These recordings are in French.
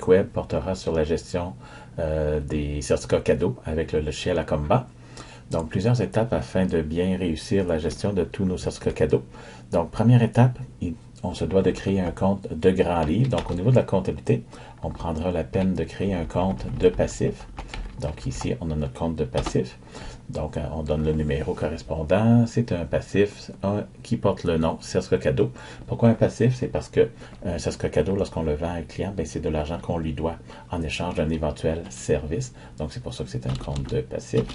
site web portera sur la gestion des certificats cadeaux avec le logiciel Acomba. Donc, plusieurs étapes afin de bien réussir la gestion de tous nos certificats cadeaux. Donc, première étape, on se doit de créer un compte de grand livre. Donc, au niveau de la comptabilité, on prendra la peine de créer un compte de passif. Donc, ici, on a notre compte de passif. Donc, on donne le numéro correspondant. C'est un passif qui porte le nom certificat cadeau. Pourquoi un passif? C'est parce que un certificat cadeau, lorsqu'on le vend à un client, c'est de l'argent qu'on lui doit en échange d'un éventuel service. Donc, c'est pour ça que c'est un compte de passif.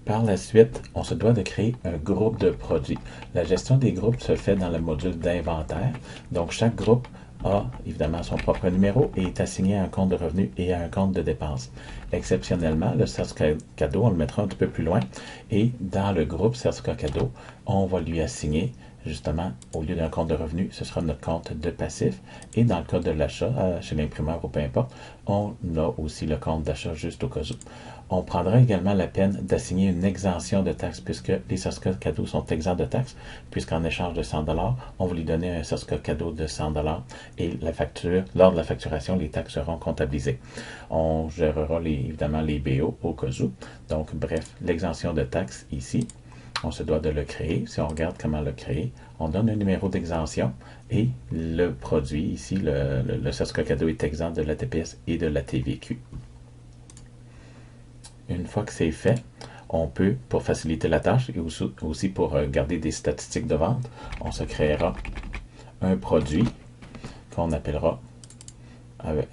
Par la suite, on se doit de créer un groupe de produits. La gestion des groupes se fait dans le module d'inventaire. Donc, chaque groupe a évidemment son propre numéro et est assigné à un compte de revenus et à un compte de dépenses. Exceptionnellement, le certificat cadeau, on le mettra un petit peu plus loin et dans le groupe certificat cadeau, on va lui assigner justement, au lieu d'un compte de revenus, ce sera notre compte de passif. Et dans le cas de l'achat, chez l'imprimeur ou peu importe, on a aussi le compte d'achat juste au cas où. On prendra également la peine d'assigner une exemption de taxes puisque les certificats cadeaux sont exempts de taxes, puisqu'en échange de 100 $, on va lui donner un certificat cadeau de 100 $ et la facture, lors de la facturation, les taxes seront comptabilisées. On gérera évidemment les BO au cas où. Donc, bref, l'exemption de taxes ici. On se doit de le créer. Si on regarde comment le créer, on donne un numéro d'exemption et le produit, ici, le certificat cadeau est exempt de la TPS et de la TVQ. Une fois que c'est fait, on peut, pour faciliter la tâche et aussi pour garder des statistiques de vente, on se créera un produit qu'on appellera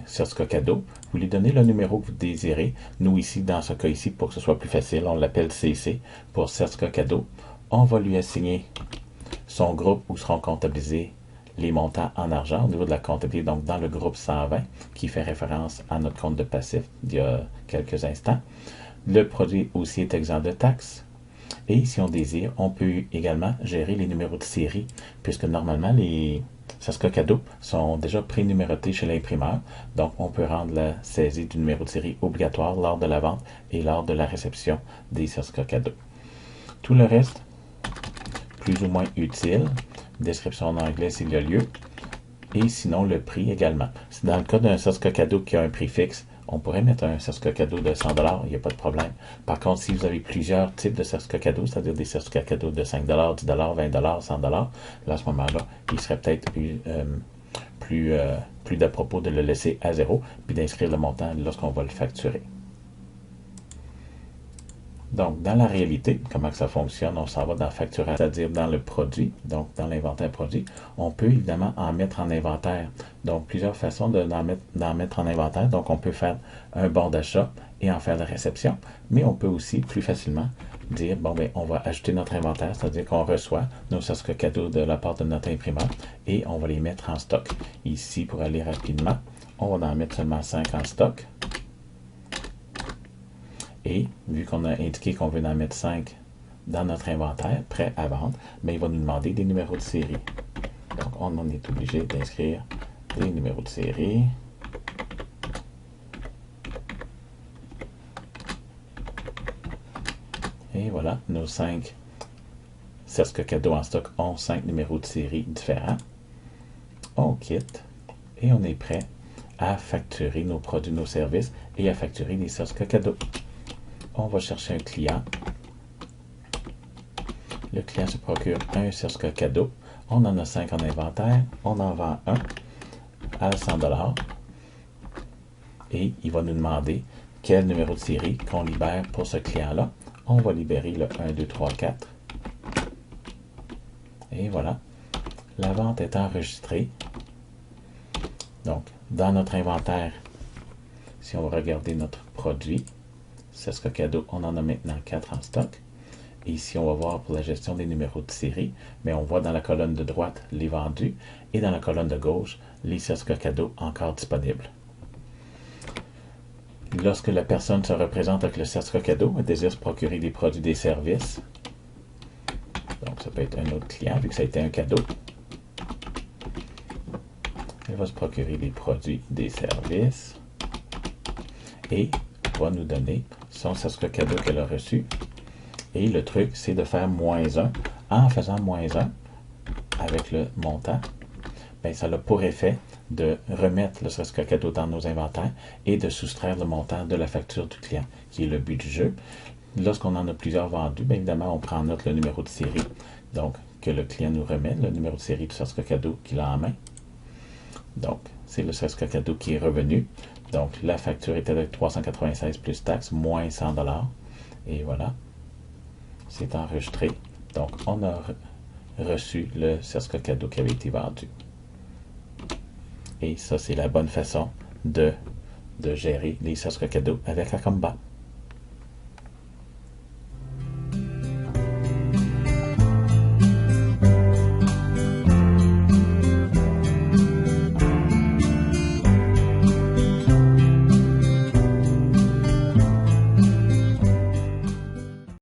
certificat cadeau. Vous lui donnez le numéro que vous désirez. Nous ici, dans ce cas ici, pour que ce soit plus facile, on l'appelle CC pour certificat cadeau. On va lui assigner son groupe où seront comptabilisés les montants en argent au niveau de la comptabilité, donc dans le groupe 120 qui fait référence à notre compte de passif d'il y a quelques instants. Le produit aussi est exempt de taxes. Et si on désire, on peut également gérer les numéros de série, puisque normalement, les certificats cadeaux sont déjà prénumérotés chez l'imprimeur. Donc, on peut rendre la saisie du numéro de série obligatoire lors de la vente et lors de la réception des certificats cadeaux. Tout le reste, plus ou moins utile. Description en anglais s'il y a lieu. Et sinon, le prix également. Dans le cas d'un certificat cadeau qui a un prix fixe, on pourrait mettre un certificat cadeau de 100 $, il n'y a pas de problème. Par contre, si vous avez plusieurs types de certificats cadeaux, c'est-à-dire des certificats cadeaux de 5 $, 10 $, 20 $, 100 $, là, à ce moment-là, il serait peut-être plus d'à propos de le laisser à zéro, puis d'inscrire le montant lorsqu'on va le facturer. Donc, dans la réalité, comment que ça fonctionne, on s'en va dans facturation, c'est-à-dire dans le produit, donc dans l'inventaire produit. On peut évidemment en mettre en inventaire. Donc, plusieurs façons d'en mettre en inventaire. Donc, on peut faire un bon d'achat et en faire la réception, mais on peut aussi plus facilement dire, bon, ben, on va ajouter notre inventaire, c'est-à-dire qu'on reçoit nos certificats cadeaux de la part de notre imprimeur et on va les mettre en stock. Ici, pour aller rapidement, on va en mettre seulement 5 en stock. Et vu qu'on a indiqué qu'on veut en mettre 5 dans notre inventaire, prêt à vendre, mais il va nous demander des numéros de série. Donc, on en est obligé d'inscrire des numéros de série. Et voilà, nos 5 certificats cadeaux en stock ont 5 numéros de série différents. On quitte et on est prêt à facturer nos produits, nos services et à facturer les certificats cadeaux. On va chercher un client. Le client se procure un certificat cadeau. On en a 5 en inventaire. On en vend un à 100 $. Et il va nous demander quel numéro de série qu'on libère pour ce client-là. On va libérer le 1, 2, 3, 4. Et voilà. La vente est enregistrée. Donc, dans notre inventaire, si on va regarder notre produit, certificat cadeau, on en a maintenant 4 en stock. Et ici, on va voir pour la gestion des numéros de série, mais on voit dans la colonne de droite les vendus et dans la colonne de gauche les certificats cadeaux encore disponibles. Lorsque la personne se représente avec le certificat cadeau, elle désire se procurer des produits, des services. Donc, ça peut être un autre client, vu que ça a été un cadeau. Elle va se procurer des produits, des services. Et va nous donner son certificat cadeau qu'elle a reçu. Et le truc, c'est de faire -1. En faisant -1 avec le montant, ben, ça a pour effet de remettre le certificat cadeau dans nos inventaires et de soustraire le montant de la facture du client, qui est le but du jeu. Lorsqu'on en a plusieurs vendus, bien évidemment, on prend en note le numéro de série, donc que le client nous remet, le numéro de série du certificat cadeau qu'il a en main. Donc, c'est le certificat cadeau qui est revenu. Donc, la facture était de 396 plus taxes, moins 100 $. Et voilà, c'est enregistré. Donc, on a reçu le certificat cadeau qui avait été vendu. Et ça, c'est la bonne façon de gérer les certificats cadeaux avec Acomba.